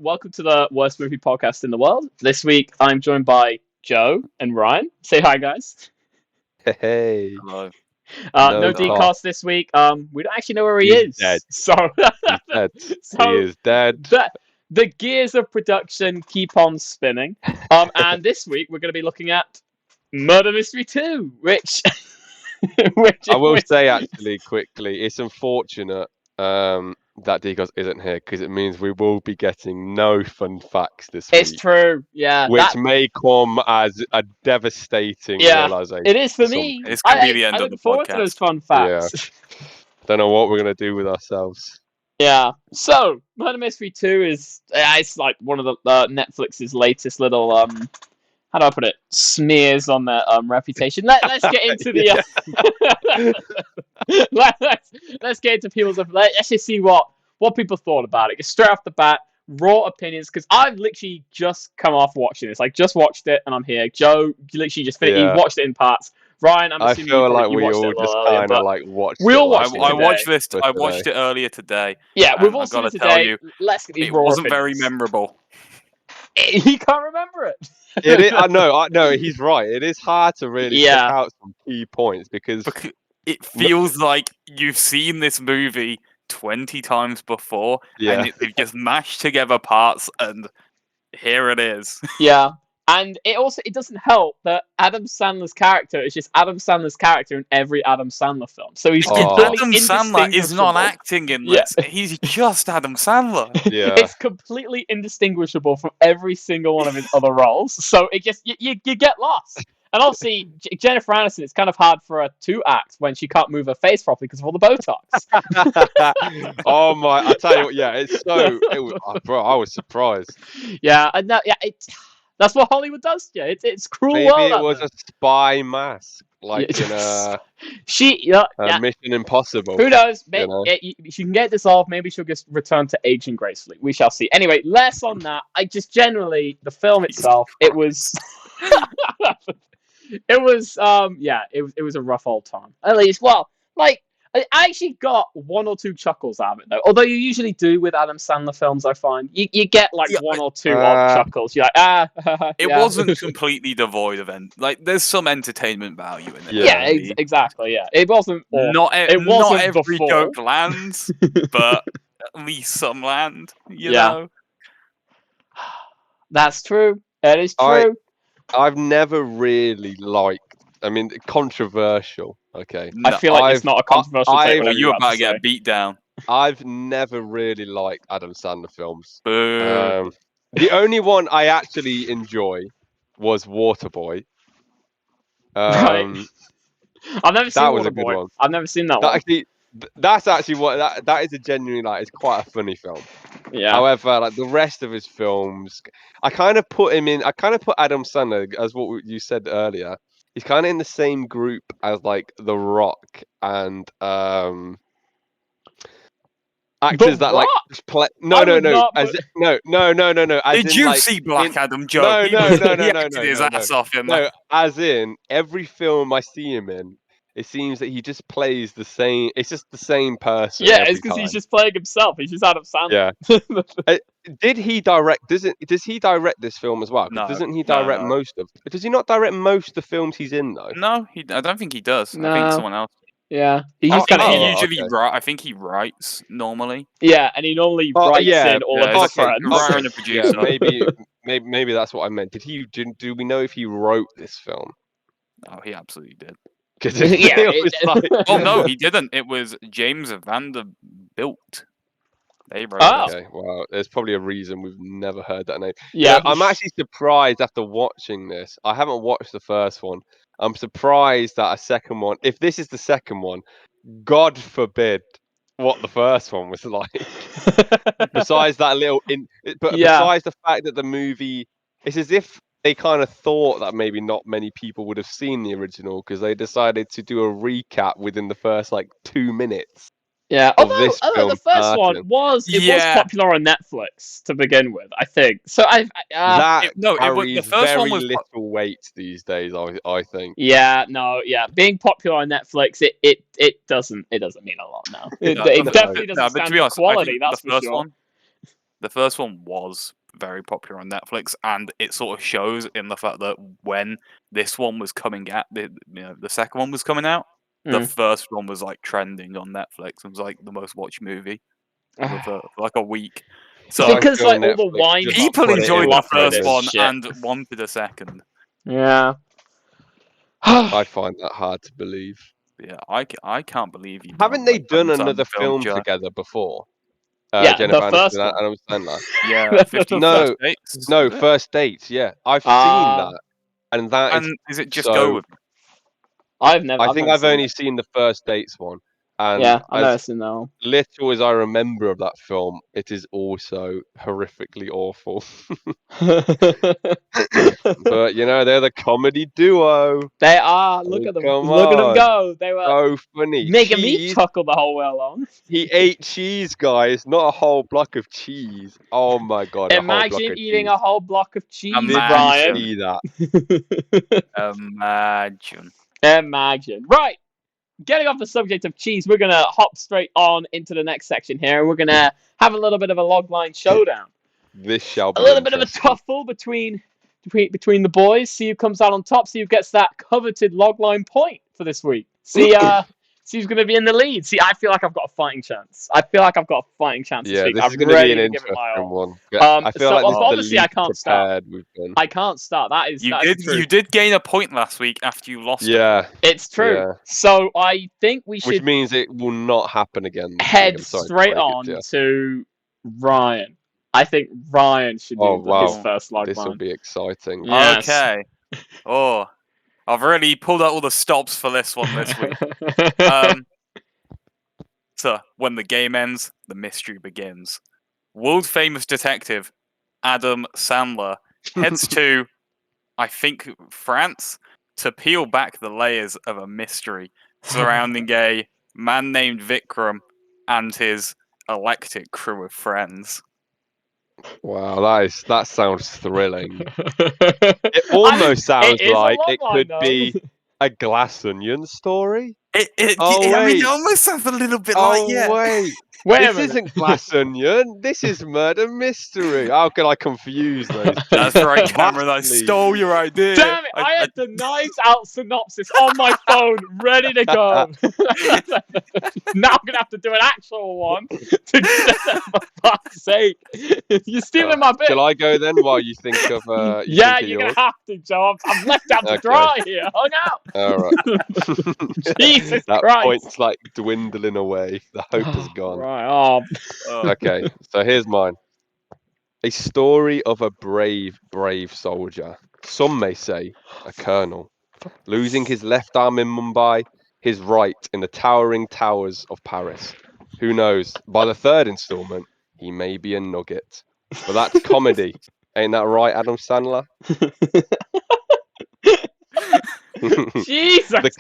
welcome to the worst movie podcast in the world. This week, I'm joined by Joe and Ryan. Say hi, guys. Hey. Hello. No D-Cast this week. We don't actually know where he is. Dead. So, He's dead. so He is dead. the gears of production keep on spinning. And this week, we're going to be looking at Murder Mystery 2, which I will say, actually, quickly, it's unfortunate that Deacos isn't here because it means we will be getting no fun facts this week. It's true, yeah. Which may come as a devastating realization. It is for me. It's going to be the end of the podcast. I look forward to those fun facts. Yeah. Don't know what we're going to do with ourselves. Yeah. So, Murder Mystery 2 is it's like one of the Netflix's latest little how do I put it? Smears on their reputation. Let's get into the let's get into people's. Let's just see what people thought about it. Just straight off the bat, raw opinions. Because I've literally just come off watching this. Like, just watched it, and I'm here. Joe, you literally just finished. You watched it in parts. Ryan, I'm assuming I feel like you we all just kind of like watched. We all watched it. I watched this. I watched it earlier today. Yeah, we've all seen it today. Tell you, let's get these it raw wasn't opinions. very memorable. He can't remember it. It is, I know, he's right. It is hard to really pick out some key points because it feels like you've seen this movie 20 times before, and they've just mashed together parts, and here it is. Yeah, and it doesn't help that Adam Sandler's character is just Adam Sandler's character in every Adam Sandler film. So he's Adam Sandler is not acting in this. He's just Adam Sandler. Yeah. It's completely indistinguishable from every single one of his other roles. So it just you get lost. And obviously, Jennifer Aniston, it's kind of hard for her to act when she can't move her face properly because of all the Botox. Oh my! I tell you what, it's so. Bro, I was surprised. Yeah, and that's what Hollywood does. Yeah, it's cruel. Maybe world it was a spy mask, like in a Mission Impossible. Who knows? Maybe she can get dissolved. Maybe she'll just return to aging gracefully. We shall see. Anyway, less on that. I just generally the film itself. It was. It was it was a rough old time. At least, well, like I actually got one or two chuckles out of it though. Although you usually do with Adam Sandler films, I find you get like one or two odd chuckles. You're like It wasn't completely devoid of there's some entertainment value in it. Yeah, exactly. Yeah, it wasn't. Not every joke lands, but at least some land. You know. That's true. That is true. I've never really liked. I mean, controversial. Okay. I feel like it's not a controversial take. You're about to get beat down. I've never really liked Adam Sandler films. The only one I actually enjoy was Waterboy. Right. I've never seen Waterboy. I've never seen that one. That's actually what that is a genuinely it's quite a funny film. Yeah. However, like the rest of his films, I kind of put Adam Sandler as what you said earlier. He's kind of in the same group as like The Rock and actors that like play. No. Did you see Black Adam, Joe? No. His ass off in that. No, as in every film I see him in. It seems that he just plays the same. It's just the same person. Yeah, it's because he's just playing himself. He's just Adam Sandler. Yeah. Did he direct? Does he direct this film as well? No. Doesn't he direct most of? Does he not direct most of the films he's in though? No, I don't think he does. No. I think someone else. Yeah, I think he writes normally. Yeah, and he normally writes in all of his friends. Writer and a producer. Maybe that's what I meant. Do we know if he wrote this film? Oh, he absolutely did. Oh no, he didn't. It was James Vanderbilt. They wrote it. Okay, well, there's probably a reason we've never heard that name. Yeah, I'm actually surprised after watching this. I haven't watched the first one. I'm surprised that a second one. If this is the second one, God forbid what the first one was like. Besides that besides the fact that the movie, it's as if they kind of thought that maybe not many people would have seen the original because they decided to do a recap within the first 2 minutes. Yeah, although the first one was popular on Netflix to begin with, I think. So the first one was little weight these days. I think. Yeah, being popular on Netflix, it doesn't mean a lot now. It definitely doesn't stand for quality. That's for sure. the first one was very popular on Netflix, and it sort of shows in the fact that when this one was coming out, the second one was coming out, the first one was like trending on Netflix. It was like the most watched movie for like a week. So because like all the Netflix wine just people put it enjoyed in the trending. first one shit. and wanted a second. Yeah. I find that hard to believe. Yeah, I can't believe you. Haven't don't they like done Adam another Sandler film Joe. together before? Yeah, Jennifer the first Aniston one. and Adam Sandler. Yeah, 50 No, First Dates. No, is it? First Dates. Yeah, I've seen that, and that is. And is it just so, Go With Me? I've never. I think never I've seen only it. seen the First Dates one, and Yeah, I've never as seen that one. little as I remember of that film, it is also horrifically awful. But they're the comedy duo. They are. Look Oh, at them. come Look at them on. go. They were So funny. making me Cheese. chuckle the whole way along. He ate cheese, guys, not a whole block of cheese. Oh my god, a whole block Imagine of eating cheese. a whole block of cheese, Did you Ryan. see that? Imagine. Imagine. Right. Getting off the subject of cheese, we're gonna hop straight on into the next section here, and we're gonna have a little bit of a logline showdown. This shall be A little bit of a interesting. tuffle between the boys. See who comes out on top. See who gets that coveted logline point for this week. See who's going to be in the lead. See, I feel like I've got a fighting chance. This Yeah, week. this I'm is going to be ready an to give it my interesting all. one. I feel like this is the obviously I least can't start. prepared we've been. I can't start. That is true. You did gain a point last week after you lost. Yeah, it's true. yeah. So I think we should Which means it will not happen again. head straight on to Ryan. I think Ryan should do his first logline. This will be exciting. Yes. Okay. Oh, I've really pulled out all the stops for this one this week. So, when the game ends, the mystery begins. World famous detective Adam Sandler heads to, I think, France to peel back the layers of a mystery surrounding a man named Vikram and his eclectic crew of friends. Wow, that sounds thrilling. It almost sounds like it could be a Glass Onion story. It almost sounds a little bit like, yeah. Wait, this isn't Glass Onion. This is Murder Mystery. How can I confuse those? That's right, Cameron. I stole your idea. Damn it! I had the Knives Out synopsis on my phone, ready to go. Now I'm gonna have to do an actual one. For fuck's sake! You're stealing my bit. Shall I go then while you think of? Yeah, you're gonna have to, Joe. I'm left out to dry here. Hung out. All right. Jesus that Christ. point's like dwindling away. The hope is gone. Right. Oh. Okay, so here's mine. A story of a brave soldier. Some may say a colonel. Losing his left arm in Mumbai, his right in the towering towers of Paris. Who knows? By the third installment, he may be a nugget. But that's comedy. Ain't that right, Adam Sandler? Jesus. The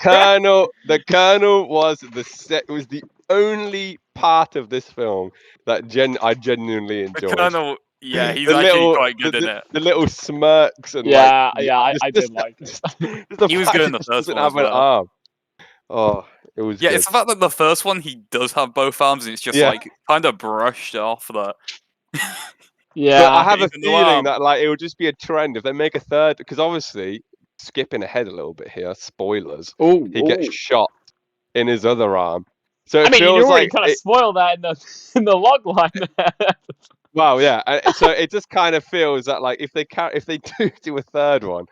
colonel was the only part of this film that I genuinely enjoyed. The colonel, yeah, he's actually quite good in it. The little smirks and I did like it. He was good in the first one as well. Arm. Oh, it was. Yeah, good. it's the fact that the first one he does have both arms, and it's just like kind of brushed off that. Yeah, but I have a feeling that like it would just be a trend if they make a third, because obviously skipping ahead a little bit here, spoilers. He gets shot in his other arm. So it feels you already like kind of spoiled that in the log line. Well, yeah. So it just kind of feels that like if they do a third one,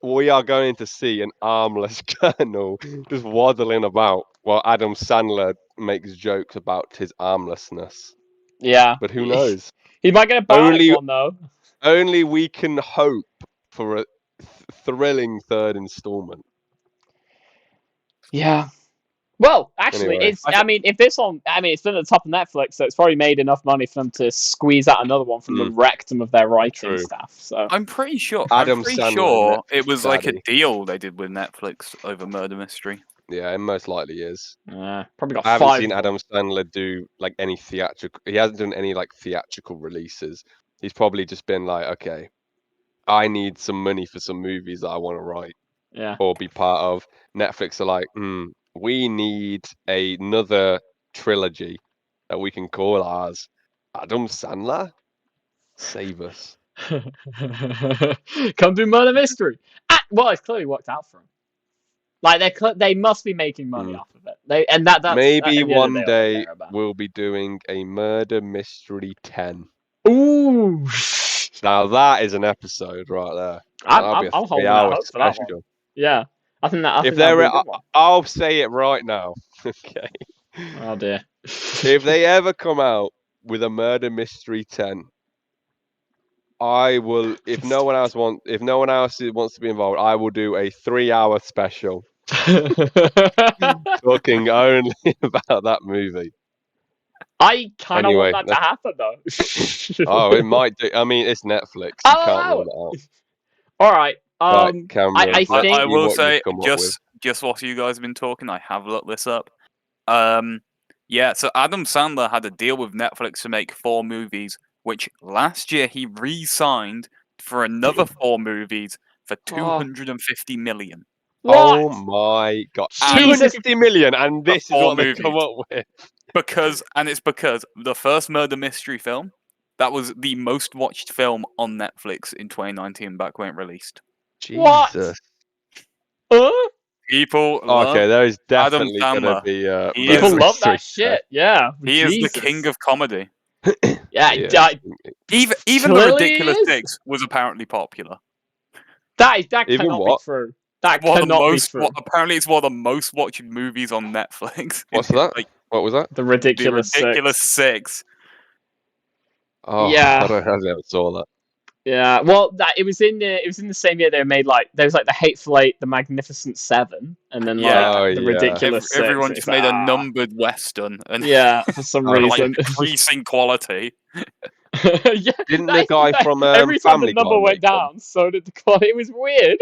we are going to see an armless colonel just waddling about while Adam Sandler makes jokes about his armlessness. Yeah, but who knows? He might get a bonus one though. Only we can hope for a thrilling third installment. Yeah. Well, actually, Anyway. it's it's been at the top of Netflix, so it's probably made enough money for them to squeeze out another one from the rectum of their writing staff. So I'm pretty sure. Adam Sandler it was like a daddy. deal they did with Netflix over Murder Mystery. Yeah, it most likely is. Probably got. I haven't seen Adam Sandler do like any theatrical. He hasn't done any like theatrical releases. He's probably just been like, okay, I need some money for some movies that I want to write. Yeah. Or be part of. Netflix are like, we need another trilogy that we can call ours. Adam Sandler. Save us. Come do murder mystery. Well, it's clearly worked out for them. Like they must be making money off of it. That's Maybe at the end of one the all I day care about. we'll be doing a Murder Mystery 10. Ooh. Now that is an episode right there. I'm holding out hope for that one. Yeah, I think that'll be a good one. I'll say it right now. Okay. Oh dear. If they ever come out with a Murder Mystery 10, I will. If no one else wants to be involved, I will do a 3-hour special talking only about that movie. I kind of want that to happen though. Oh, it might do. I mean, it's Netflix. You can't rule it out. All right. Right, Cameron, I think I will say just what you guys have been talking. I have looked this up. Yeah. So Adam Sandler had a deal with Netflix to make 4 movies, which last year he re-signed for another 4 movies for 250 million. What? Oh my god! 250 million, and this is what they come up with. Because the first murder mystery film, that was the most watched film on Netflix in 2019 back when it released. Jesus. People okay, there is definitely going to be people love that shit. Yeah, he is the king of comedy. Yeah, even the Ridiculous 6 was apparently popular. That cannot be true. That cannot be true. Apparently, it's one of the most watched movies on Netflix. What's that? What was that? The Ridiculous 6. Oh, yeah. I never saw that. Yeah, well, it was in the same year they made there was the Hateful Eight, the Magnificent Seven, and then the Ridiculous 6. Everyone just made a numbered western, and for some reason, increasing quality. Didn't the guy from every time Family the number went down, so did the quality. It was weird.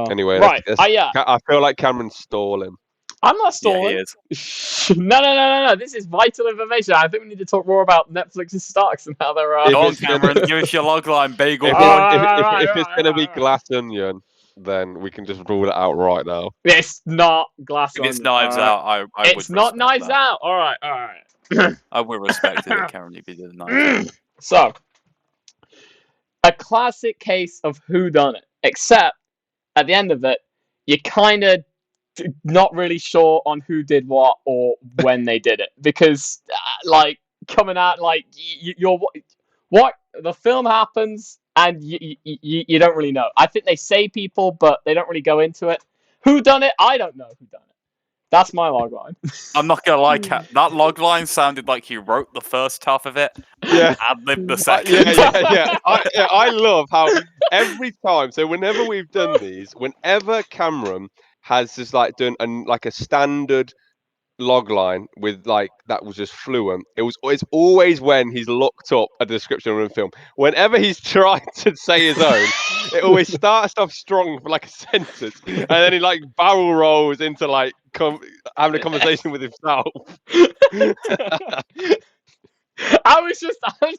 Anyway, right. I feel like Cameron's stalling. I'm not stalling. Yeah, he is. No. This is vital information. I think we need to talk more about Netflix's stocks and how they're. Go on, Cameron. Give us your logline, bagel. If it's going to be Glass Onion, then we can just rule it out right now. It's not Glass Onion. It's Knives Out. It's not Knives Out. All right. I would respect it, Cameron, if you did Knives Out. So, a classic case of whodunit, except at the end of it, you kind of not really sure on who did what or when they did it, because coming out you're what the film happens and you don't really know. I think they say people, but they don't really go into it. Who done it? I don't know who done it. That's my logline. I'm not gonna lie, Kat. That logline sounded like you wrote the first half of it. Yeah, ad-libbed the second. Yeah. I love how every time. So whenever we've done these, whenever Cameron has just done a standard log line with that was just fluent. It's always when he's looked up a description of a film. Whenever he's trying to say his own, it always starts off strong for a sentence, and then he barrel rolls into having a conversation with himself. I was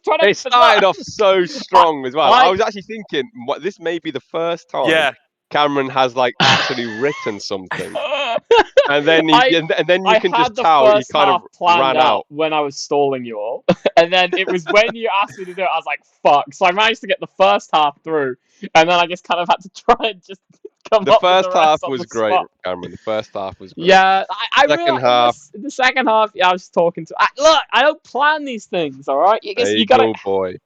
trying to. It started off so strong as well. I was actually thinking, this may be the first time Cameron has actually written something, and then you can just tell he kind of ran out when I was stalling you all, and then it was when you asked me to do it, I was like, "Fuck!" So I managed to get the first half through, and then I just kind of had to try and just come the up with the first half rest was on the great, spot. Cameron. The first half was great. Yeah, I second really half. The second half. Yeah, I was talking to. Look, I don't plan these things. All right, you Bagel gotta. Boy.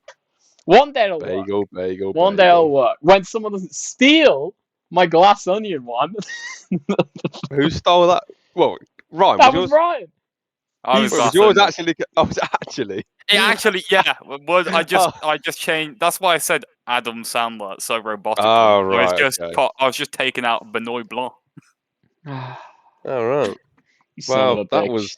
One day it'll work. Bagel. One day it'll work. When someone doesn't steal my Glass Onion one. Who stole that? Well, Ryan. That was Ryan. Was yours actually? Oh, was it actually? It actually, yeah. Was I just changed? That's why I said Adam Sandler so robotic. Oh right. I was just taking out Benoit Blanc. All right. Well, that was.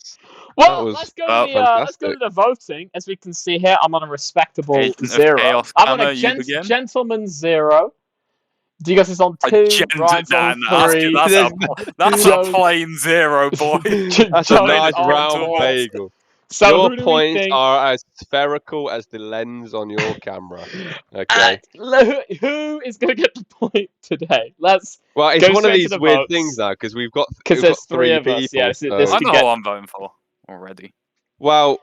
Let's go to the voting. As we can see here, I'm on a respectable 0. I'm on a gentleman 0. Digas is on 2. Ryan's on 3. That's a plain 0, boy. That's a nice round bagel. So your points are as spherical as the lens on your camera. Okay. Who is going to get the point today? It's one of these weird things now because we've got 3 of us. people. Yeah, I know who I'm voting for already. Well,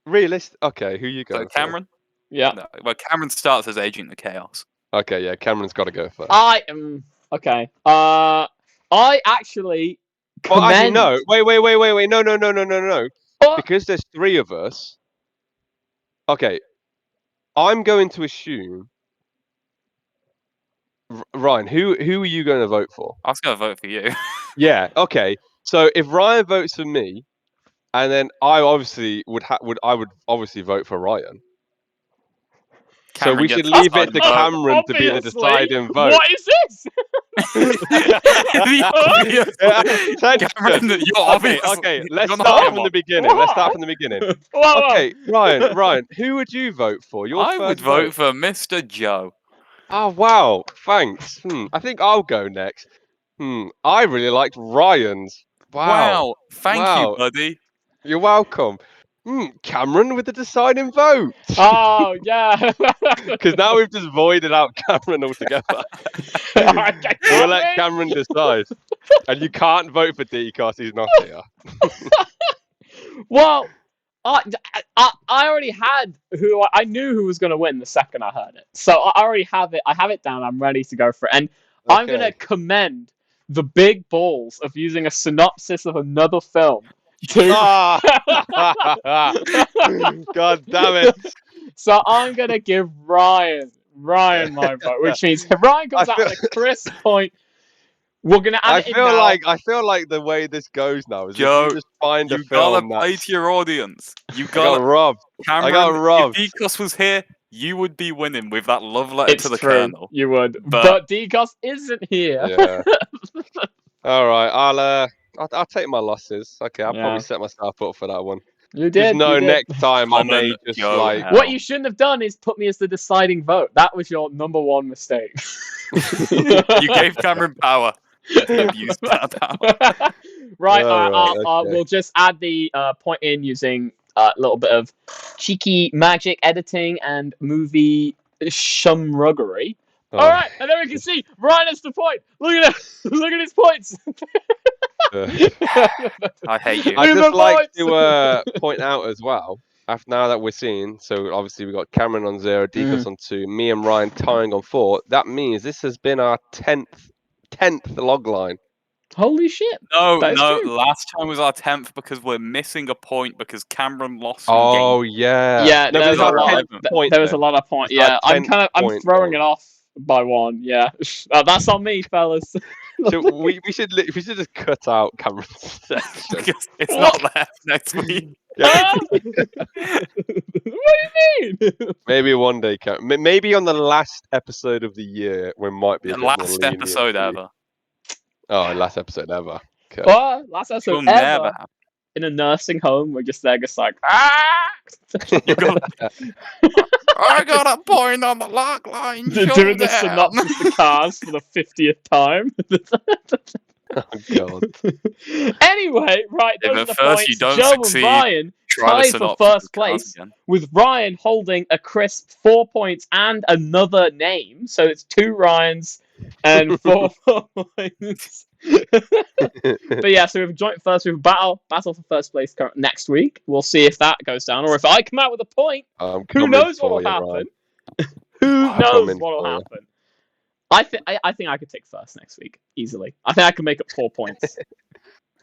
Realistic. Okay, who you So going for? Cameron? Yeah. No, well, Cameron starts as Agent of Chaos. Okay, yeah, Cameron's got to go first. I am okay. I actually Well, actually, commend. no. Wait. No. Oh, Because there's 3 of us. Okay, I'm going to assume. Ryan, who are you going to vote for? I was going to vote for you. Yeah. Okay. So if Ryan votes for me, and then I obviously would obviously vote for Ryan. So we should leave it to Cameron to be the deciding vote. What is this? Cameron, you're obvious. Okay, let's You're not start him. from the beginning. Let's start from the beginning. Whoa. Okay, Ryan, who would you vote for? Your I first would vote for Mr. Joe. Oh wow, thanks. I think I'll go next. I really liked Ryan's. Wow. Thank you, buddy. You're welcome. Cameron with the deciding vote. Oh yeah. Because now we've just voided out Cameron altogether. We'll let Cameron decide. And you can't vote for D because he's not here. Well, I already had who I knew who was going to win the second I heard it. So I already have it. I have it down. I'm ready to go for it. And I'm going to commend the big balls of using a synopsis of another film. God damn it. So I'm going to give Ryan my vote, which means if Ryan comes out with a crisp point, we're going to add it in now. I feel like the way this goes now is Joe, if you just find a You film gotta play to your audience. You I got gotta. robbed. Cameron, got robbed. if Decos was here, you would be winning with that love letter It's to the true. Colonel. You would. But- But Decos isn't here. Yeah. All right, I'll take my losses. Okay, I'll Yeah. probably set myself up for that one. You Just did. know you did. next time I may Common just Joe like. Hell. What you shouldn't have done is put me as the deciding vote. That was your number one mistake. You gave Cameron power. Abuse that power. Right, Alright, okay. we'll just add the point in using a little bit of cheeky magic editing and movie shumruggery. Oh, All right, and then we can see Ryan has the point. Look at it. Look at his points. I hate you. I'd Look at just the like points. to point out as well. After now that we're seeing, so obviously we got Cameron on 0, Decos on 2, me and Ryan tying on 4. That means this has been our 10th log line. Holy shit. No, That is no. true. Last time was our 10th because we're missing a point because Cameron lost. Oh game. yeah. Yeah, no, there but was it's a our lot. 10th point. There was a then. lot of points. It's our Yeah, I'm 10th I'm point, throwing though. it off by one. Yeah, that's on me, fellas. So we should just cut out Cameron's section. Because it's not left next week. Yeah. What do you mean? Maybe one day, maybe on the last episode of the year, we might be a The bit more last lenient episode to you. ever. Oh, last episode ever. Okay. What? Last episode Will ever never happen. in a nursing home. We're just there, just like You got I got a point on the log line. doing the showdown. synopsis of Cars for the 50th time. Oh god. Anyway, right, If those are at the first points. you don't Joe succeed, and Ryan Try the tied for synopsis first of Cars place, again. with Ryan holding a crisp 4 points and another name. So it's 2 Ryans and 4 points. But yeah, so we have a joint first. We have a battle for first place next week. We'll see if that goes down, or if I come out with a point. Who knows what will happen? Who knows what will happen? I think I could take first next week easily. I think I can make up 4 points,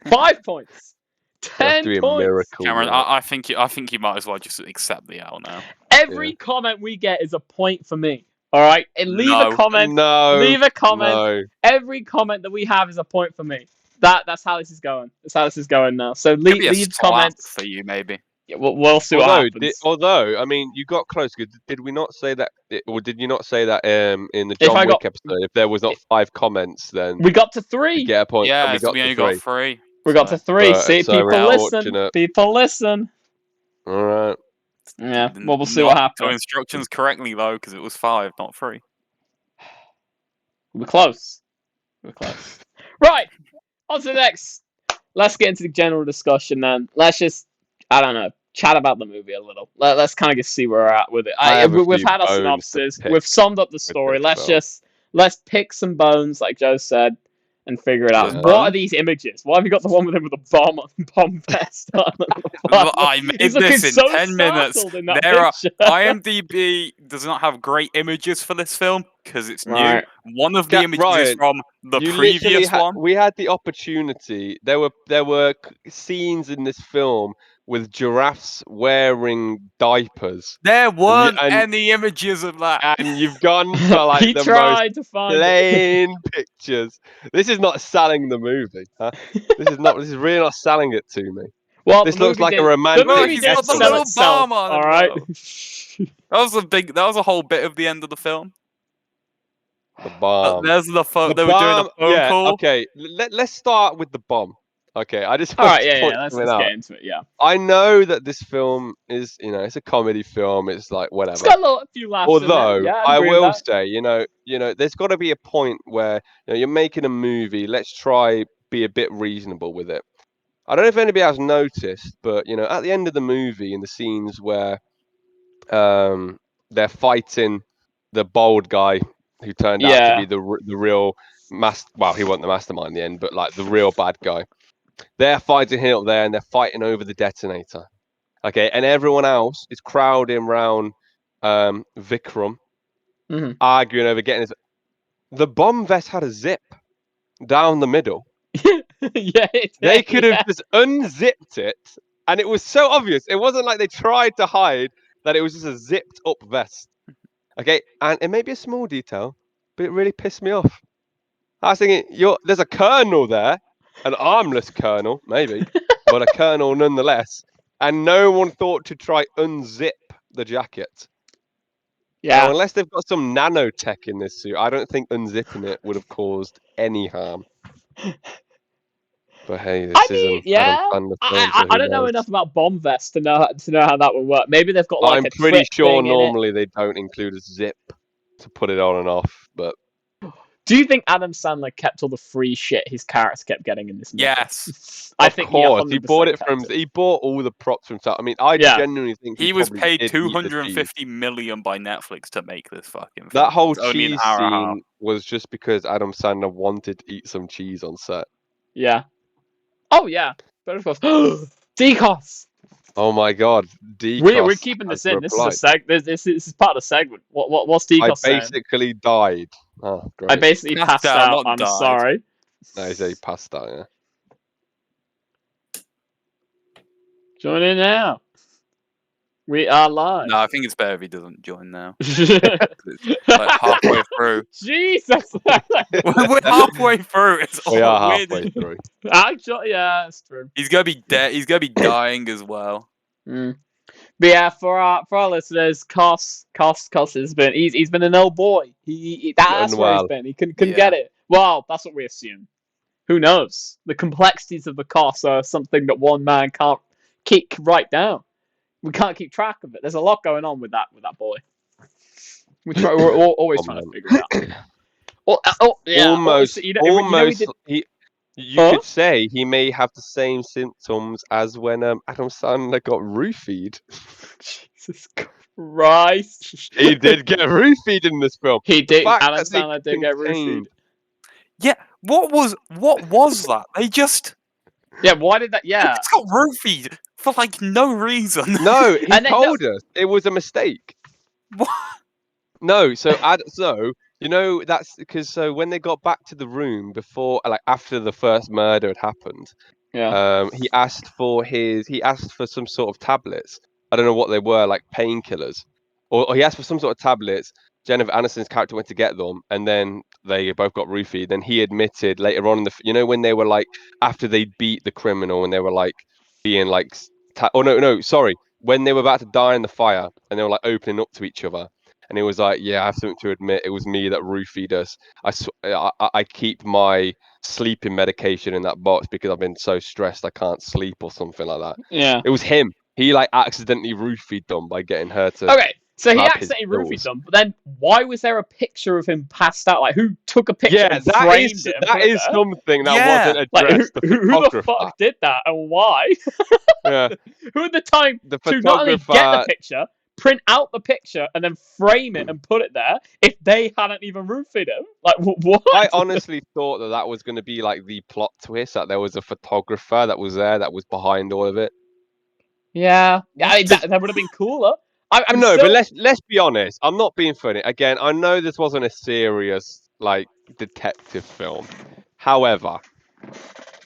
5 points, 10 be a points. miracle. Cameron, I think you might as well just accept the L now. Every comment we get is a point for me. All right, and leave a comment. No. Leave a comment. No. Every comment that we have is a point for me. That's how this is going. That's how this is going now. So Maybe a leave slap comments. for you, maybe. Yeah, we'll see what happens. Although, I mean, you got close. Did we not say that, or did you not say that in the If John I Wick got- episode? If there was not 5 comments, then We got to you 3. get a point. Yeah, and we got we to only 3. got 3. We got to 3. See, so we're people out listen. watching it. People listen. All right. Yeah, well, we'll see what So happens. instructions correctly though, because it was 5, not 3. We're close. We're close. Right. On to the next. Let's get into the general discussion then. Let's just, I don't know, chat about the movie a little. Let's kind of just see where we're at with it. We've had our synopsis. We've summed up the story. this film. Let's pick some bones, like Joe said, and figure it out. Yeah. What are these images? Why have you got the one with him with a bomb vest on? I made He's looking this in so 10 minutes. startled in that There are picture. IMDb does not have great images for this film because it's Right. new. One of the images is Ryan, from the You literally previous one. we had the opportunity. There were scenes in this film with giraffes wearing diapers, There weren't and- any images of that. and you've gone for like He the most tried to find it. plain pictures. This is not selling the movie, huh? This is really not selling it to me. Well, This the looks movie like a didn't- romantic The movie He's didn't got the getaway. sell little itself, bomb on him, all right. That was a whole bit of the end of the film. The bomb. There's the phone. The They were doing a bomb, phone yeah, call. okay. Let's start with the bomb. Okay, I just All want right, to yeah, point let's something out. get into it. Yeah, I know that this film is, it's a comedy film. It's like it's whatever. got a few laughs. Although in there. Yeah, I agree with will that. say, there's got to be a point where you're making a movie. Let's try be a bit reasonable with it. I don't know if anybody has noticed, but at the end of the movie, in the scenes where they're fighting the bald guy who turned out to be the real well, he wasn't the mastermind in the end, but like the real bad guy. They're fighting him up there, and they're fighting over the detonator. Okay, and everyone else is crowding around Vikram, arguing over getting his. The bomb vest had a zip down the middle. Yeah, They could have just unzipped it, and it was so obvious. It wasn't like they tried to hide that it was just a zipped up vest. Okay, and it may be a small detail, but it really pissed me off. I was thinking, there's a colonel there, an armless colonel, maybe, but a colonel nonetheless, and no one thought to try unzip the jacket. Yeah. Now, unless they've got some nanotech in this suit, I don't think unzipping it would have caused any harm. But hey, this isn't Adam Sandler film, so I who don't know knows? enough about bomb vests to know how that would work. Maybe they've got like I'm a pretty trip sure thing in it. normally they don't include a zip to put it on and off, but Do you think Adam Sandler kept all the free shit his character kept getting in this movie? Yes. I of think course, he he bought 100% it from. kept He bought all the props from himself. I mean, I genuinely think He was probably paid did eat the cheese. 250 million by Netflix to make this fucking film. That whole It's only an cheese hour and a half. scene was just because Adam Sandler wanted to eat some cheese on set. Yeah. Oh yeah. But of course, Decos. Oh my god, Decos. We're keeping this has in. This is replied. this is part of the segment. What's Decos I saying? basically died. Oh, great. I basically passed out. not I'm died. sorry. No, he said he passed out, yeah. Join in now. We are live. No, I think it's better if he doesn't join now. It's like halfway through. Jesus. We're halfway through. It's all We are weird. halfway through. Actually, yeah, that's true. He's gonna be dead. He's gonna be dying as well. Mm. But yeah, for our listeners, Cos has been he's been an old boy. That's where he's Unwell. been. He couldn't get it. Well, that's what we assume. Who knows? The complexities of the Cos are something that one man can't keep right down. We can't keep track of it. There's a lot going on with that boy. We're always trying to figure it out. Yeah. Almost. You could say he may have the same symptoms as when Adam Sandler got roofied. Jesus Christ. He did get roofied in this film. He did. fact Adam that they Sandler did get roofied. contained- Yeah. What was that? They just Yeah. Why did that? Yeah. it's got roofied for like no reason. No, he And then- told us it was a mistake. What? No, so that's because when they got back to the room after the first murder had happened, he asked for some sort of tablets. I don't know what they were, like painkillers, or he asked for some sort of tablets. Jennifer Aniston's character went to get them, and then they both got roofied. Then he admitted later on when they were like after they beat the criminal and they were like being like, when they were about to die in the fire and they were like opening up to each other. And he was like, "Yeah, I have something to admit. It was me that roofied us. I keep my sleeping medication in that box because I've been so stressed I can't sleep or something like that." Yeah. It was him. He like accidentally roofied them by getting her to. Okay, so he grab his accidentally roofied pills. them, but then why was there a picture of him passed out? Like, who took a picture Yeah, and framed it? And that put it is there? something that Yeah. wasn't Like, addressed. who the fuck did that and why? Yeah. Who had the time The to not only get the photographer. picture, print out the picture and then frame it and put it there if they hadn't even roofied him? Like, what? I honestly thought that was going to be like the plot twist, that there was a photographer that was there that was behind all of it. Yeah, I mean, that would have been cooler. I'm No, still... but let's be honest. I'm not being funny. Again, I know this wasn't a serious like detective film. However,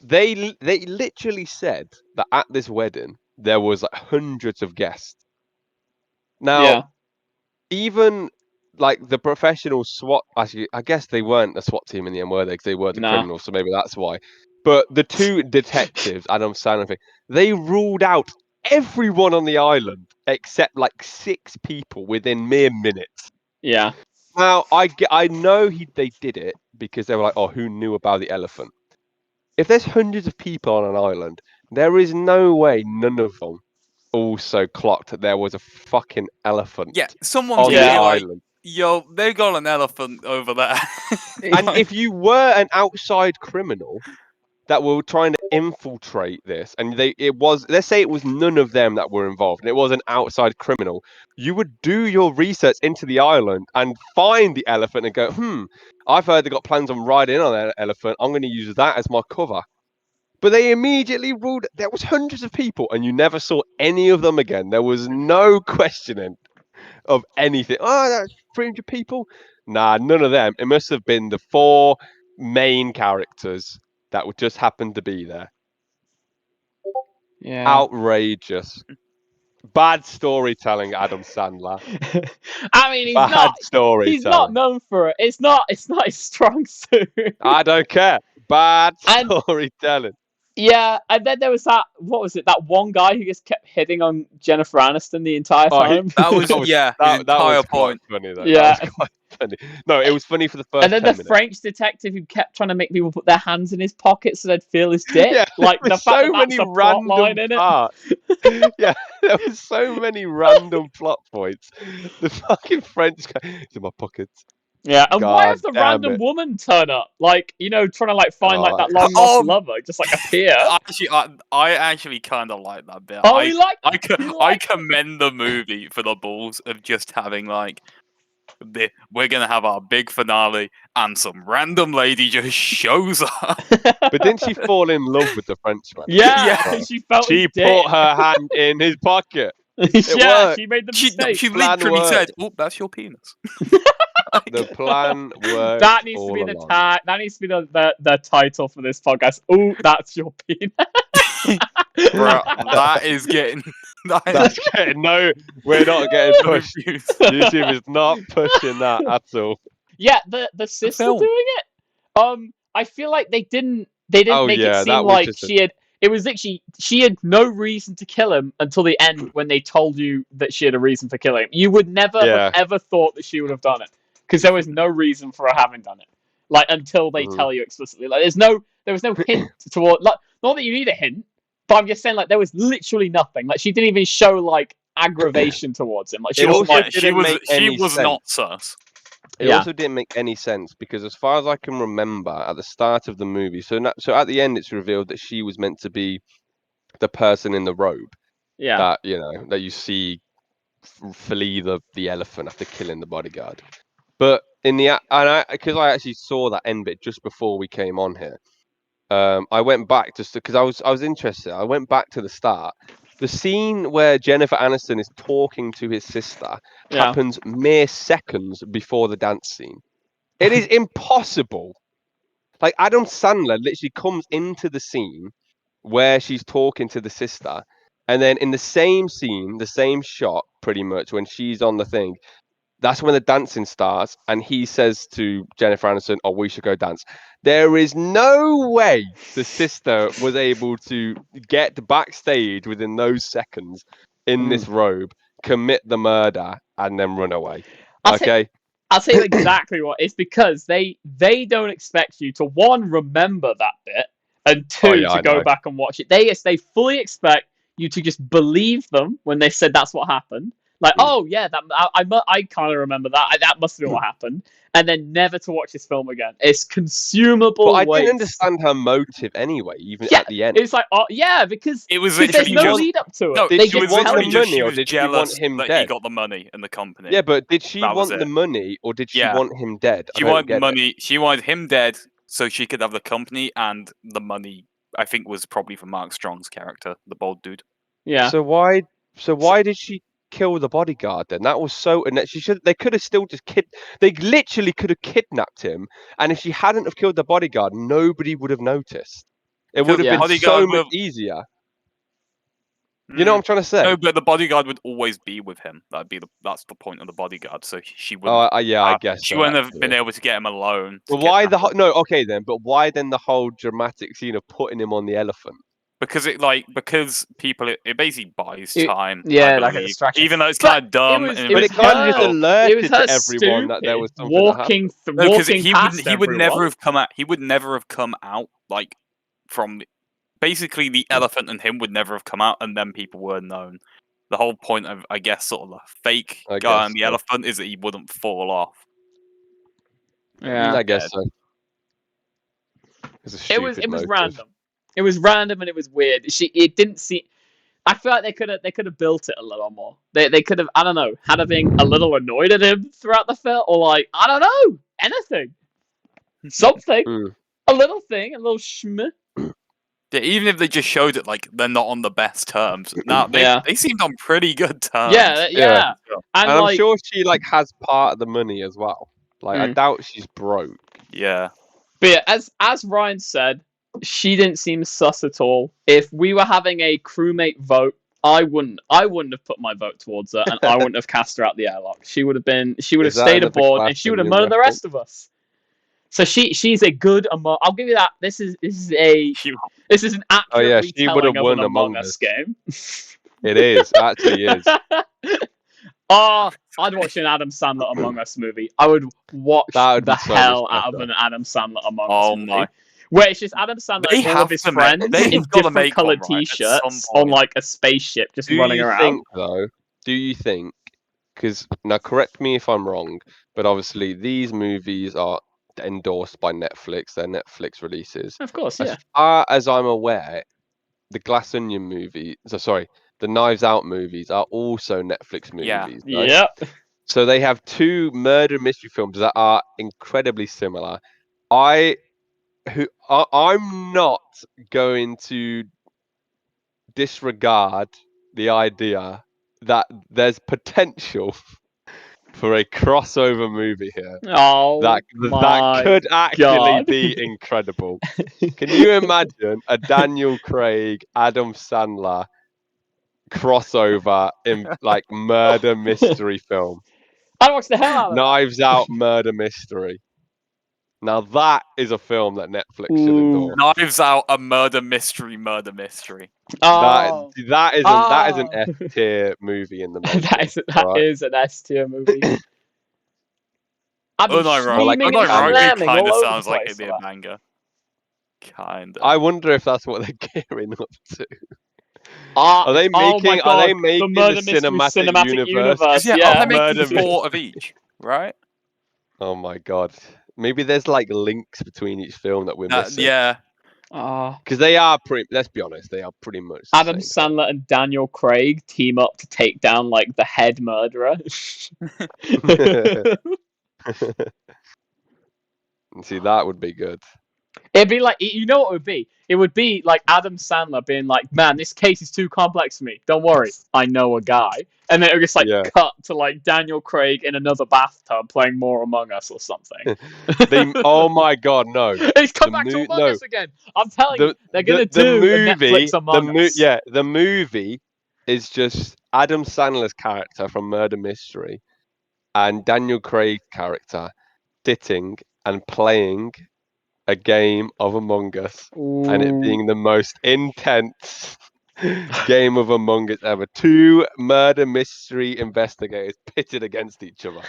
they literally said that at this wedding there was like hundreds of guests. Now, Yeah. even like the professional SWAT, actually, I guess they weren't the SWAT team in the end, were they? Because they were the No. criminals, so maybe that's why. But the two detectives, Adam Sandler, they ruled out everyone on the island except like 6 people within mere minutes. Yeah. Now, I know they did it because they were like, oh, who knew about the elephant? If there's hundreds of people on an island, there is no way none of them also clocked that there was a fucking elephant Yeah, someone's on gonna the be like, island. yo, they got an elephant over there. And if you were an outside criminal that were trying to infiltrate this, and let's say it was none of them that were involved, and it was an outside criminal, you would do your research into the island and find the elephant and go, I've heard they got plans on riding on that elephant. I'm going to use that as my cover. But they immediately ruled there was hundreds of people, and you never saw any of them again. There was no questioning of anything. Oh, that's 300 people. Nah, none of them. It must have been the 4 main characters that would just happen to be there. Yeah. Outrageous. Bad storytelling, Adam Sandler. I mean, he's not known for it. It's not his strong suit. I don't care. Bad And- storytelling. Yeah, and then there was that. What was it? That one guy who just kept hitting on Jennifer Aniston the entire time. That was his entire point. Quite funny though. Yeah. That was quite funny. No, it was funny for the first. And then 10 the minutes. French detective who kept trying to make people put their hands in his pockets so they'd feel his dick. Yeah, like the fact so that many that's a plot line in it. parts. Yeah, there was so many random plot points. The fucking French guy, it's in my pockets. Yeah, and why God has the damn random it. woman turn up? Like, trying to like find like Oh, that long lost lover, just like appear. I actually kind of like that bit. Oh, I commend the movie for the balls of just having like, we're gonna have our big finale, and some random lady just shows up. But didn't she fall in love with the Frenchman? Yeah, she felt She his put dick. her hand in his pocket. Yeah, worked. she made the She mistake. literally worked. said, "Oh, that's your penis." The plan worked. That needs to be the along. tag. That needs to be the title for this podcast. Oh, that's your penis. Bro, that is getting. That's getting we're not getting pushed. YouTube is not pushing that at all. Yeah, the sister film. doing it. I feel like they didn't make it seem that was like just she had. It was literally she had no reason to kill him until the end when they told you that she had a reason for killing him. You would never have ever thought that she would have done it because there was no reason for her having done it. Like until they tell you explicitly. Like there was no hint toward. Like, not that you need a hint, but I'm just saying like there was literally nothing. Like she didn't even show like aggravation towards him. Like she was not sus. It also didn't make any sense because, as far as I can remember, at the start of the movie, so at the end, it's revealed that she was meant to be the person in the robe. Yeah. That you see flee the elephant after killing the bodyguard. But because I actually saw that end bit just before we came on here, I went back just because I was interested. I went back to the start. The scene where Jennifer Aniston is talking to his sister happens mere seconds before the dance scene. It is impossible. Like Adam Sandler literally comes into the scene where she's talking to the sister, and then in the same scene, the same shot, pretty much when she's on the thing, that's when the dancing starts, and he says to Jennifer Aniston, "Oh, we should go dance." There is no way the sister was able to get backstage within those seconds in this robe, commit the murder, and then run away. I'll tell you exactly what. It's because they don't expect you to, one, remember that bit, and two, to go back and watch it. They fully expect you to just believe them when they said that's what happened. Like, oh yeah, that I kind of remember that. That must have been what happened. And then never to watch this film again. It's consumable. But I waste. didn't understand her motive anyway, even Yeah, at the end. it's like, oh yeah, because It was there's literally no just lead up to it. no. They Did She she was just want tell the literally you. just money, she or was did she want jealous him that he dead? got the money in the company. Yeah, but did she That was want the it. money, or did she Yeah. want him dead? I She don't wanted get it. money. She wanted him dead so she could have the company, and the money I think was probably for Mark Strong's character, the bald dude. Yeah. So why did she kill the bodyguard then? That was so, and they could have still just they literally could have kidnapped him, and if she hadn't have killed the bodyguard, nobody would have noticed. It would have Yeah. been Bodyguard so much will- easier. You know what I'm trying to say? No, but the bodyguard would always be with him. That's the point of the bodyguard. So she wouldn't. Yeah, I guess she so, wouldn't have actually. been able to get him alone. But why no? Okay then, but why then the whole dramatic scene of putting him on the elephant? Because people it basically buys It- time. yeah, I like a believe. distraction. Even though it's But kind of dumb. it and But was it kind of just her- alerted it was her to everyone that there was stupid something that walking, happened. No, because walking past he would never everyone. have come out. He would never have come out like from. Basically, the elephant and him would never have come out, and then people were known. The whole point of, I guess, sort of the fake I guy guess and the so. elephant is that he wouldn't fall off. Yeah. I guess so. It It was random. It was random and it was weird. It didn't see. I feel like they could have built it a little more. They could have, I don't know, had her being a little annoyed at him throughout the film, or like, I don't know, anything, something, a little thing, a little schm. Yeah, even if they just showed it like they're not on the best terms. Now they seemed on pretty good terms. Yeah. And like, I'm sure she has part of the money as well. I doubt she's broke. Yeah. But yeah, as Ryan said, she didn't seem sus at all. If we were having a crewmate vote, I wouldn't have put my vote towards her, and I wouldn't have cast her out the airlock. She would have stayed aboard, and she would have murdered the rest of us. So she's a good I'll give you that. This is an accurate retelling of an Among Us game. It is, actually is. I'd watch an Adam Sandler Among Us movie. I would watch the hell out of an Adam Sandler Among Us movie. Where it's just Adam Sandler and all of his friends in different coloured t-shirts on like a spaceship just running around. Do you think, because now correct me if I'm wrong, but obviously these movies are endorsed by Netflix, they're Netflix releases. Of course, yeah. As far as I'm aware, the Glass Onion movie, the Knives Out movies are also Netflix movies. Yeah. Right? Yep. So they have two murder mystery films that are incredibly similar. I'm not going to disregard the idea that there's potential for a crossover movie here. That could actually be incredible. Can you imagine a Daniel Craig, Adam Sandler crossover in like murder mystery film? I'd watch the hell out of Knives Out murder mystery. Now that is a film that Netflix should endorse. Knives Out, a murder mystery. Oh. That is an S tier movie in the making. that is an S tier movie. Unironically, it kind of sounds like it'd be a manga. Kind of. I wonder if that's what they're gearing up to. Are they making the cinematic universe? Yeah, are they making 4 of each? Right? Oh my god. Maybe there's like links between each film that we're missing. Yeah. Because they are pretty. Let's be honest, they are pretty much. Adam Sandler and Daniel Craig team up to take down like the head murderer. See, that would be good. It'd be like, you know what it would be? It would be like Adam Sandler being like, "Man, this case is too complex for me. Don't worry, I know a guy." And then it would just like cut to like Daniel Craig in another bathtub playing more Among Us or something. Oh my god, no! He's come back to Among Us again. I'm telling you, they're gonna do the Netflix Among Us. Yeah, the movie is just Adam Sandler's character from Murder Mystery and Daniel Craig's character sitting and playing a game of Among Us, and it being the most intense game of Among Us ever. 2 murder mystery investigators pitted against each other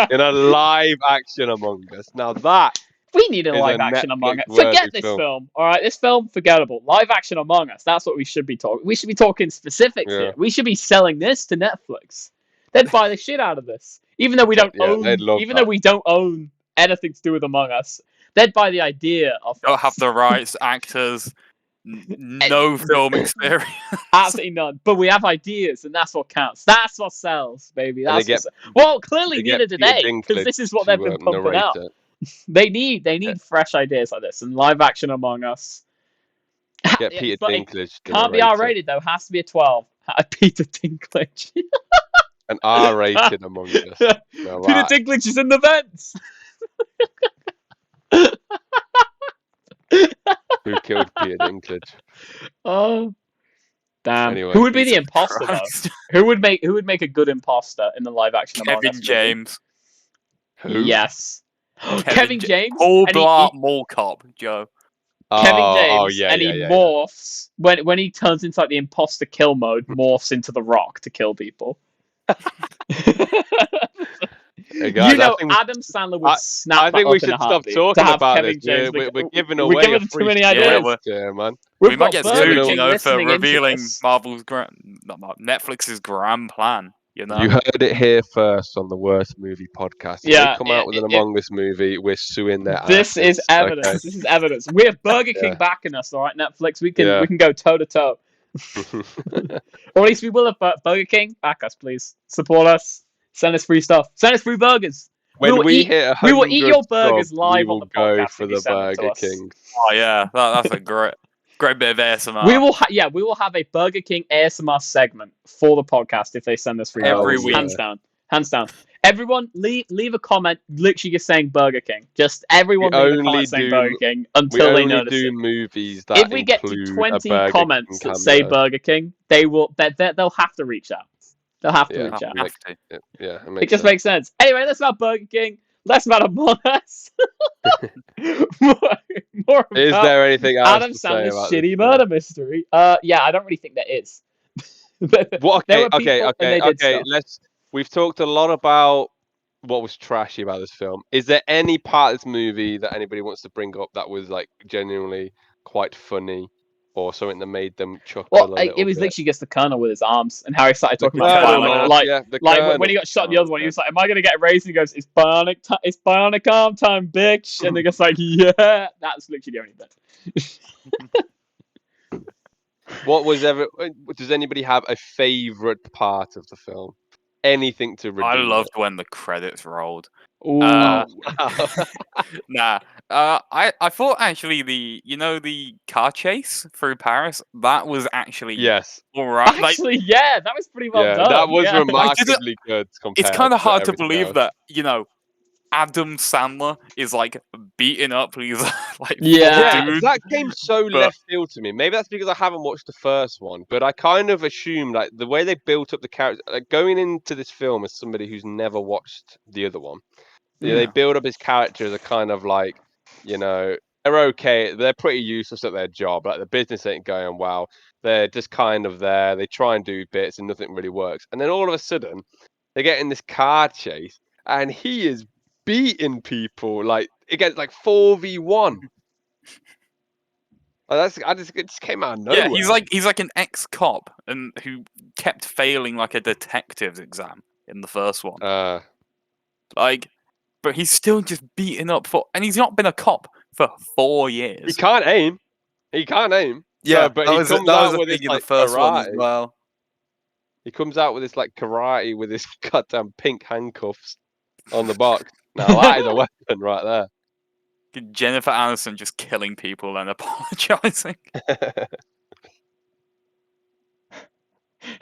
in a live action Among Us. Now that We need a Is a live action Among Us. Netflix-worthy Forget this film. All right, this film, forgettable. Live action Among Us. That's what we should be talking. We should be talking specifics Yeah. here. We should be selling this to Netflix. They'd buy the shit out of this, even though we don't own. they'd love Even that. though we don't own anything to do with Among Us, they'd buy the idea of. Don't have the rights, actors, no film experience. Absolutely none. But we have ideas, and that's what counts. That's what sells, baby. And they That's well, clearly they get neither do Peter they, because Dinklage this is what to, they've been pumping narrate out. it. They need fresh ideas like this, and live action Among Us. Get Peter But it Dinklage to can't be narrate it. R-rated though. Has to be a 12. Peter Dinklage. An R-rated Among Us. No, Peter right. Dinklage is in the vents. Who killed Peter Dinklage? Oh, damn. Anyway, Who would be the Jesus imposter Christ. though? Who would make a good imposter in the live action Among Us Kevin movie? James. Who? Yes. Kevin James. Paul and he- Blart Mall Cop, Joe. Kevin Oh, James, yeah, and he yeah. morphs when he turns into like the imposter kill mode, morphs into the Rock to kill people. Hey, guys, you know, I think Adam Sandler would snap. I think that we up in should a stop heartbeat talking to have about Kevin this. James. We're giving we're away giving a too free many script ideas. here, man. We've We might got get Burger sued, King you know, for listening into revealing this. Marvel's Netflix's grand plan. You know, You heard it here first on the Worst Movie Podcast. If Yeah, they come out with an Among Us movie, we're suing their This is asses, evidence. okay? This is evidence. We have Burger King Yeah. backing us, all right, Netflix. We can Yeah. we can go toe to toe, or at least we will have Burger King back us, please. Support us. Send us free stuff. Send us free burgers. When will we eat- hit we will eat 100 your burgers subs, we live on will the go podcast for if you the send them to Burger us. King. oh yeah, that's a great bit of ASMR. We will have a Burger King ASMR segment for the podcast if they send us free Every burgers. week. Hands down. Everyone, leave a comment, literally just saying Burger King. Just everyone We leave a only comment saying do- Burger King We until they only notice do it. movies that If we get to include a 20 Burger comments King that say cameo. Burger King, they'll have to reach out. They'll have to Yeah. reach out. Have to. Yeah, It just makes sense. Anyway, that's about Burger King. Less about Among Us. more Is about there anything else Adam to say Sandler's about shitty this murder mystery. Yeah, I don't really think there is. Well, There okay, were people and they did stuff. We've talked a lot about what was trashy about this film. Is there any part of this movie that anybody wants to bring up that was like genuinely quite funny, or something that made them chuckle a Well, little it was bit? literally just the Colonel with his arms, and how he started talking The about Colonel, Colonel, the like Colonel. when he got shot in the other one, he was like, "Am I gonna get a raise?" And he goes, "It's bionic arm time, bitch!" And they're just like, "Yeah." That's literally the only bit. What was ever? Does anybody have a favorite part of the film? Anything to redeem? I loved when the credits rolled. Ooh. Uh, wow. Nah, I thought actually the car chase through Paris, that was actually Yes. all right. Like, Actually, yeah, that was pretty well Yeah, done. that was yeah. remarkably good. it's compared kind of hard to everything believe else. that Adam Sandler is like beating up these like Yeah. four Yeah, dudes. that came so but- left field to me. Maybe that's because I haven't watched the first one, but I kind of assumed like the way they built up the character, like going into this film as somebody who's never watched the other one. Yeah, they build up his character as a kind of like, they're okay, they're pretty useless at their job. Like the business ain't going well. They're just kind of there. They try and do bits and nothing really works. And then all of a sudden, they get in this car chase, and he is beating people like against like 4v1. It just came out of nowhere. Yeah, he's like an ex-cop and who kept failing like a detective's exam in the first one. But he's still just beating up and he's not been a cop for 4 years. He can't aim. Yeah, but that he was comes that out was a with thing his in the like first one as karate. well. He comes out with this like karate with his goddamn pink handcuffs on the box. Now that is a weapon right there. Jennifer Aniston just killing people and apologizing.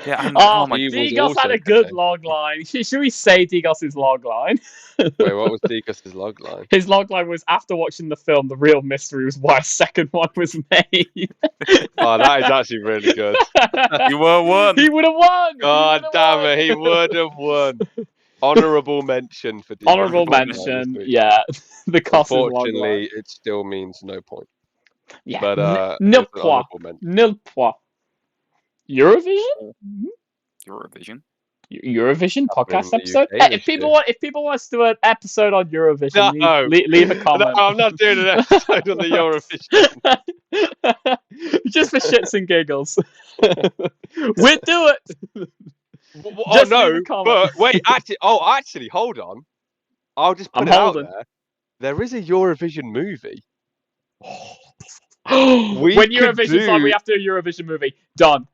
Yeah, and, Oh, my He was Digos had also a good killing. log line. Should we say Digos' log line? Wait, what was Dekus's log line? His log line was, after watching the film, the real mystery was why a second one was made. Oh, that is actually really good. You were one. He would have won. God damn it, he would have won. Honorable mention for Dekus. Honorable mention. Yeah, the cost is log line. Unfortunately, it still means no point. Yeah, But nil it's an point. honorable mention. Nil point. Eurovision? Eurovision. Eurovision podcast the episode. UK If people want us to do an episode on Eurovision, leave a comment. No, I'm not doing an episode on the Eurovision. Just for shits and giggles. We'll do it. Oh Just leave no! a comment. But wait, actually, hold on. I'll just put I'm it holding. out there. There is a Eurovision movie. When Eurovision's on, we have to do a Eurovision movie. Done.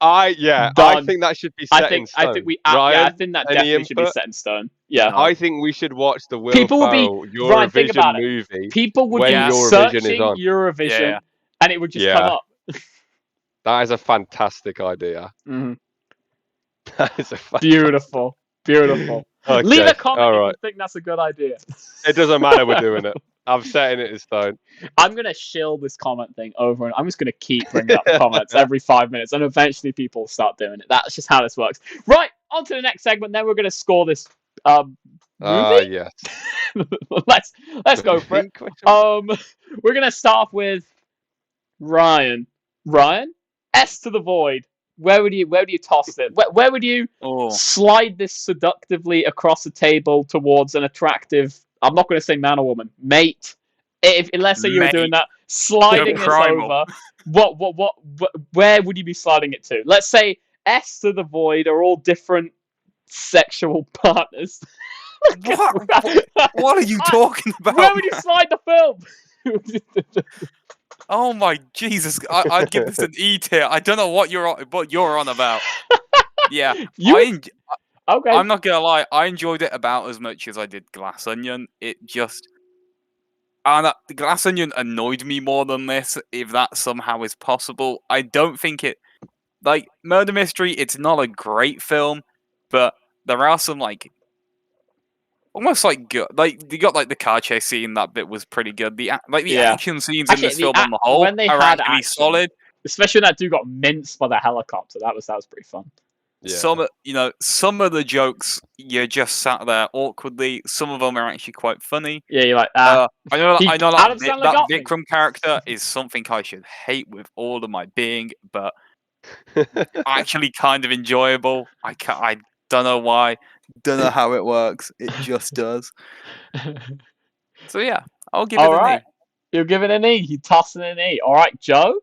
I Done. think that should be set in stone. I think Ryan, I think that any definitely should be input? set in stone. Yeah. No. I think we should watch the Will People will be- Ferrell Ryan, think about Eurovision it. movie. People would when be Eurovision is searching on. Eurovision, Yeah. and it would just Yeah. come up. That is a fantastic idea. Mhm. That is a Beautiful. Beautiful. Okay, Leave a comment all if right. you think that's a good idea. It doesn't matter. We're doing it. I'm setting it in stone. I'm going to shill this comment thing over, and I'm just going to keep bringing up comments every 5 minutes, and eventually people will start doing it. That's just how this works. Right, on to the next segment, then we're going to score this movie. Yes. let's go for it. We're going to start with Ryan. Ryan? S to the void. Where would you toss it? Where would you slide this seductively across the table towards an attractive, I'm not going to say man or woman, mate. Let's say you were doing that, sliding this over. What? Where would you be sliding it to? Let's say S to the void are all different sexual partners. What are you talking about? Where would you slide the film? Oh my Jesus! I'd give this an E tier. I don't know what you're on about. Yeah, Okay. I'm not gonna lie. I enjoyed it about as much as I did Glass Onion. It just, the Glass Onion annoyed me more than this. If that somehow is possible, I don't think it. Like Murder Mystery, it's not a great film, but there are some almost good. You got the car chase scene. That bit was pretty good. The action scenes in this film on the whole when they are had actually action, solid. Especially when that dude got minced by the helicopter. That was pretty fun. Yeah. Some of the jokes you're just sat there awkwardly. Some of them are actually quite funny. Yeah, you're like, I know Adam Sandler that got me. Vikram character is something I should hate with all of my being, but actually kind of enjoyable. I don't know why. Don't know how it works. It just does. So yeah, I'll give it an E. You'll give it an E. You toss it an E. All right, Joe.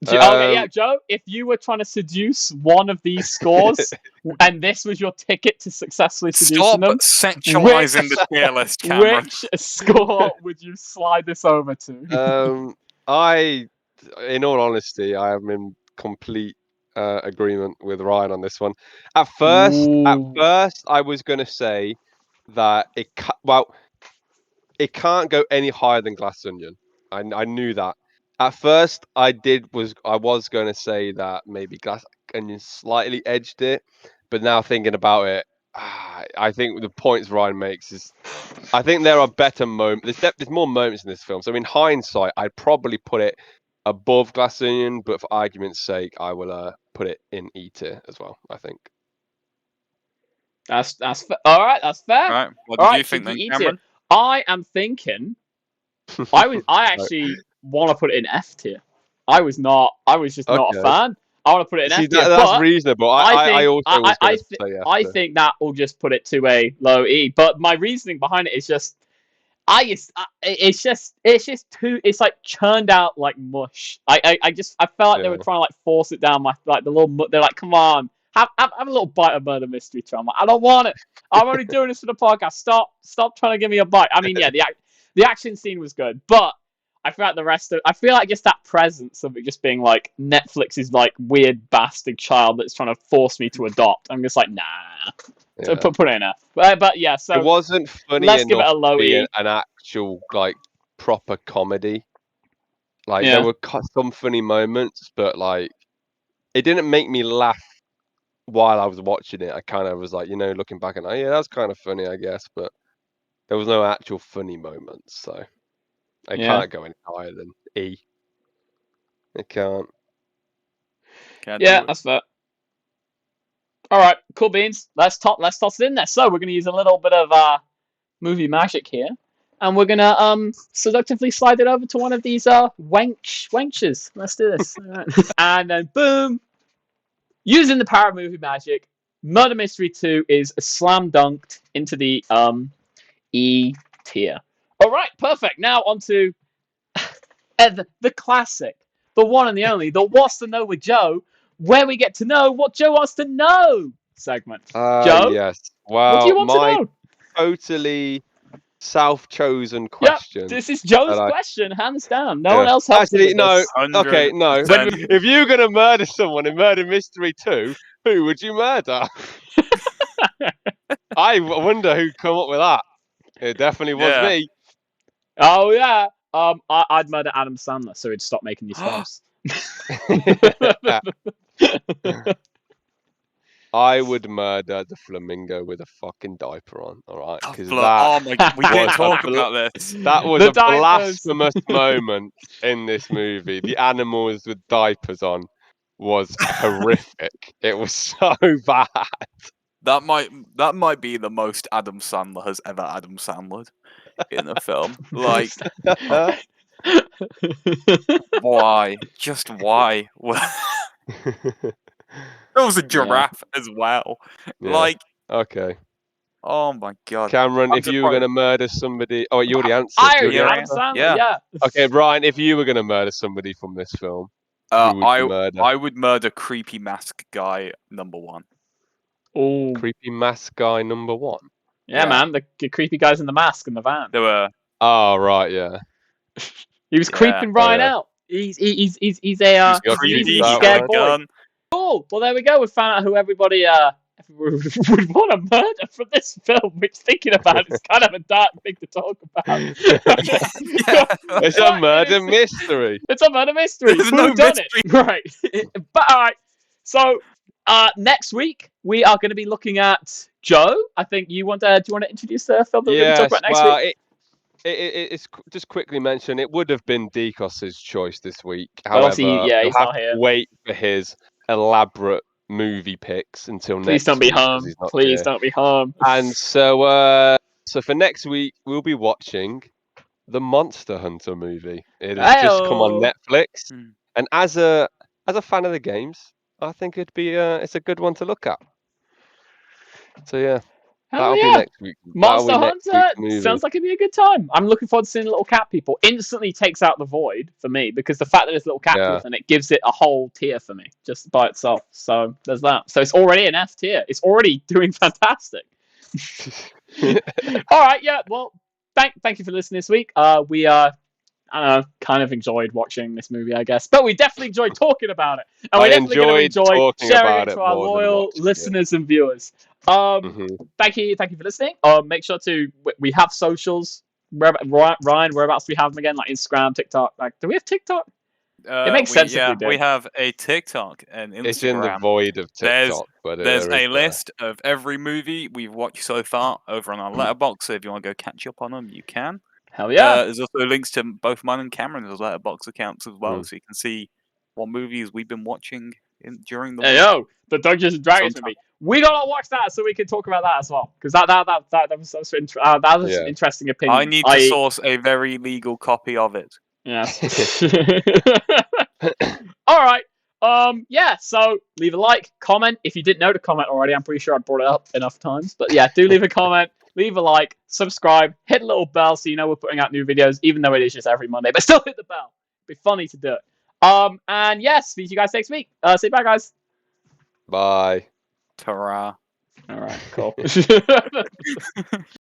Joe. If you were trying to seduce one of these scores, and this was your ticket to successfully seducing them, sexualizing the tier list, Cameron. Which score would you slide this over to? In all honesty, I am in complete agreement with Ryan on this one. At first, I was going to say that it can't go any higher than Glass Onion. I knew that. At first, I was going to say that maybe Glass Onion slightly edged it, but now thinking about it, I think the points Ryan makes is, I think there are better moments. There's more moments in this film. So in hindsight, I'd probably put it above Glass Onion, but for argument's sake, I will put it in E tier as well. I think. That's all right. That's fair. All right. What do you think then, Cameron? I am thinking. I actually want to put it in F tier. I was just not a fan. I want to put it in F tier. That's reasonable. I think that will just put it to a low E. But my reasoning behind it is just, it's too. It's like churned out like mush. I felt like they were trying to force it down my the little. They're like, come on, have a little bite of Murder Mystery. I'm like, I don't want it. I'm only doing this for the podcast. Stop trying to give me a bite. I mean, yeah, the action scene was good, but I feel like just that presence of it just being like Netflix's weird bastard child that's trying to force me to adopt. I'm just like, nah. So put it in F. But yeah, so it wasn't funny. Let's give it a low E. An actual proper comedy. There were some funny moments, but it didn't make me laugh while I was watching it. I kind of was looking back and that's kind of funny, I guess, but there was no actual funny moments, so I can't go any higher than E. I can't. That's fair. All right, cool beans. Let's toss it in there. So we're gonna use a little bit of movie magic here, and we're gonna seductively slide it over to one of these wenches. Let's do this. All right. And then boom, using the power of movie magic, Murder Mystery 2 is slam dunked into the E tier. All right, perfect. Now on to the classic, the one and the only, the What's to Know with Joe, where we get to know what Joe wants to know segment. Joe? Yes. What do Well, you want to my know? totally self-chosen question. Yep, this is Joe's that I- question, hands down. No one else helps Actually, with no. this. Okay, no. 100%. If you're gonna murder someone in Murder Mystery 2, who would you murder? I wonder who come up with that. It definitely was Yeah. me. Oh yeah. I'd murder Adam Sandler so he'd stop making these films. I would murder the flamingo with a fucking diaper on. All right, because Oh my god, we didn't was a talk bl- about this. that was The a diapers. blasphemous moment in this movie. The animals with diapers on was horrific. It was so bad. That might be the most Adam Sandler has ever Adam Sandlered in a film. Like, why? Just why? There was a giraffe as well. Yeah. Like, Okay, oh my god. Cameron, I'm if you were going to murder somebody, oh, you already answered. I You already already Adam answered? Sandler, yeah. Okay, Brian, if you were going to murder somebody from this film, who would you murder? I would murder creepy mask guy #1. Oh, Creepy mask guy #1. yeah, man, the creepy guys in the mask in the van. There were Oh, right, yeah. He was Yeah. creeping Ryan yeah. out. He's a he got he's creepy. a out, scared right? boy. Gun. Cool. Well, there we go. We found out who everybody would want to murder from this film. Which, thinking about it, is kind of a dark thing to talk about. It's a murder mystery. It's a murder mystery. There's Who no done mystery. it? Right. But all right. So next week we are going to be looking at Joe. I think you want to. Do you want to introduce the film that we're going to talk about next week? It's just quickly mentioned. It would have been Dekos's choice this week. But obviously, However, yeah, you'll he's have not to here. wait for his elaborate movie picks until Please next don't be week 'cause home. he's not Please here. don't be home. And so for next week, we'll be watching the Monster Hunter movie. It has just come on Ayo. Netflix, Hmm. and as a fan of the games, I think it's a good one to look at. So yeah, Hell that'll yeah. be next week. Monster That'll be next Hunter week's movie. sounds like it'd be a good time. I'm looking forward to seeing little cat people. Instantly takes out the void for me because the fact that there's little cat people in it gives it a whole tier for me just by itself. So there's that. So it's already an F tier. It's already doing fantastic. All right, yeah. Well, thank you for listening this week. We I don't know, kind of enjoyed watching this movie, I guess, but we definitely enjoyed talking about it, and we're definitely going to enjoy talking sharing about it it to our more than loyal watching it. listeners and viewers. Thank you for listening. Make sure to we have socials. Ryan, whereabouts do we have them again? Like Instagram, TikTok. Like, do we have TikTok? It makes sense if we do. We have a TikTok and Instagram. It's in the void of TikTok, but there's there a is list of every movie we've watched so far over on our letterbox. So if you want to go catch up on them, you can. Hell yeah! There's also links to both mine and Cameron's letterbox accounts as well, so you can see what movies we've been watching during the week. Hey yo, the Dungeons and Dragons movie. We gotta watch that so we can talk about that as well, because that was an interesting opinion. I need to source a very legal copy of it. Yeah. All right. Yeah. So leave a like, comment. If you didn't know to comment already, I'm pretty sure I brought it up enough times. But yeah, do leave a comment, leave a like, subscribe, hit the little bell so you know we're putting out new videos, even though it is just every Monday. But still hit the bell. It'd be funny to do it. And yes, see you guys next week. See you bye, guys. Bye. Ta-ra. All right. Cool.